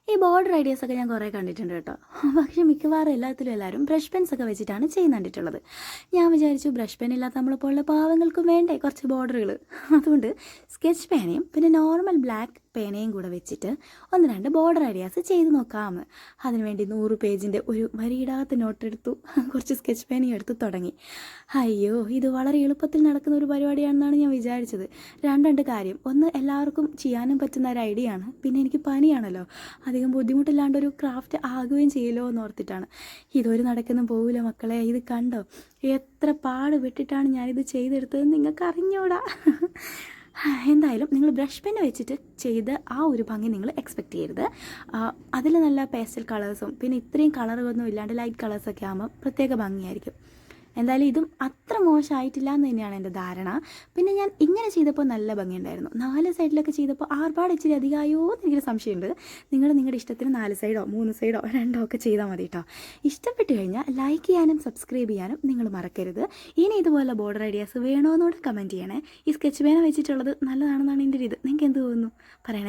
ഈ ബോർഡർ ഐഡിയാസൊക്കെ ഞാൻ കുറേ കണ്ടിട്ടുണ്ട് കേട്ടോ. പക്ഷേ മിക്കവാറും എല്ലാവരും ബ്രഷ് പെൻസൊക്കെ വെച്ചിട്ടാണ് ചെയ്യുന്ന കണ്ടിട്ടുള്ളത്. ഞാൻ വിചാരിച്ചു ബ്രഷ് പെൻ ഇല്ലാത്ത നമ്മളെപ്പോലുള്ള പാവങ്ങൾക്കും വേണ്ടേ കുറച്ച് ബോർഡറുകൾ. അതുകൊണ്ട് സ്കെച്ച് പേനയും പിന്നെ നോർമൽ ബ്ലാക്ക് പേനയും കൂടെ വെച്ചിട്ട് 1-2 ബോർഡർ ഐഡിയാസ് ചെയ്ത് നോക്കാമെന്ന്. അതിനുവേണ്ടി 100 പേജിൻ്റെ ഒരു വരിയിടാത്ത നോട്ട് എടുത്തു, കുറച്ച് സ്കെച്ച് പേനയും എടുത്ത് തുടങ്ങി. അയ്യോ, ഇത് വളരെ എളുപ്പത്തിൽ നടക്കുന്ന ഒരു പരിപാടിയാണെന്നാണ് ഞാൻ വിചാരിച്ചത്. രണ്ട് കാര്യം: ഒന്ന്, എല്ലാവർക്കും ചെയ്യാനും പറ്റുന്ന ഒരു ഐഡിയ ആണ്. പിന്നെ എനിക്ക് പനിയാണല്ലോ, അധികം ബുദ്ധിമുട്ടില്ലാണ്ട് ഒരു ക്രാഫ്റ്റ് ആകുകയും ചെയ്യല്ലോ എന്ന് ഓർത്തിട്ടാണ്. ഇതൊരു നടക്കൊന്നും പോവില്ല മക്കളെ. ഇത് കണ്ടോ, എത്ര പാട് വിട്ടിട്ടാണ് ഞാനിത് ചെയ്തെടുത്തതെന്ന് നിങ്ങൾക്ക് അറിഞ്ഞൂടാ. എന്തായാലും നിങ്ങൾ ബ്രഷ് പെൻ വെച്ചിട്ട് ചെയ്ത് ആ ഒരു ഭംഗി നിങ്ങൾ എക്സ്പെക്റ്റ് ചെയ്യരുത്. അതിൽ നല്ല പേസ്റ്റൽ കളേഴ്സും പിന്നെ ഇത്രയും കളറുകളൊന്നും ഇല്ലാണ്ട് ലൈറ്റ് കളേഴ്സൊക്കെ ആകുമ്പോൾ പ്രത്യേക ഭംഗിയായിരിക്കും. എന്തായാലും ഇതും അത്ര മോശമായിട്ടില്ല എന്ന് തന്നെയാണ് എൻ്റെ ധാരണ. പിന്നെ ഞാൻ ഇങ്ങനെ ചെയ്തപ്പോൾ നല്ല ഭംഗിയുണ്ടായിരുന്നു. 4 സൈഡിലൊക്കെ ചെയ്തപ്പോൾ ആർഭാട് ഇച്ചിരി അധികമായോ എന്ന് എനിക്കൊരു സംശയമുണ്ട്. നിങ്ങളുടെ ഇഷ്ടത്തിന് 4 സൈഡോ 3 സൈഡോ 2 ഒക്കെ ചെയ്താൽ മതി കേട്ടോ. ഇഷ്ടപ്പെട്ട് കഴിഞ്ഞാൽ ലൈക്ക് ചെയ്യാനും സബ്സ്ക്രൈബ് ചെയ്യാനും നിങ്ങൾ മറക്കരുത്. ഇനി ഇതുപോലെ ബോർഡർ ഐഡിയാസ് വേണോന്നൂടെ കമൻറ്റ് ചെയ്യണേ. ഈ സ്കെച്ച് പേന വെച്ചിട്ടുള്ളത് നല്ലതാണെന്നാണ് എൻ്റെ ഒരു ഇത്. നിങ്ങൾക്ക് എന്ത് തോന്നുന്നു പറയണേ.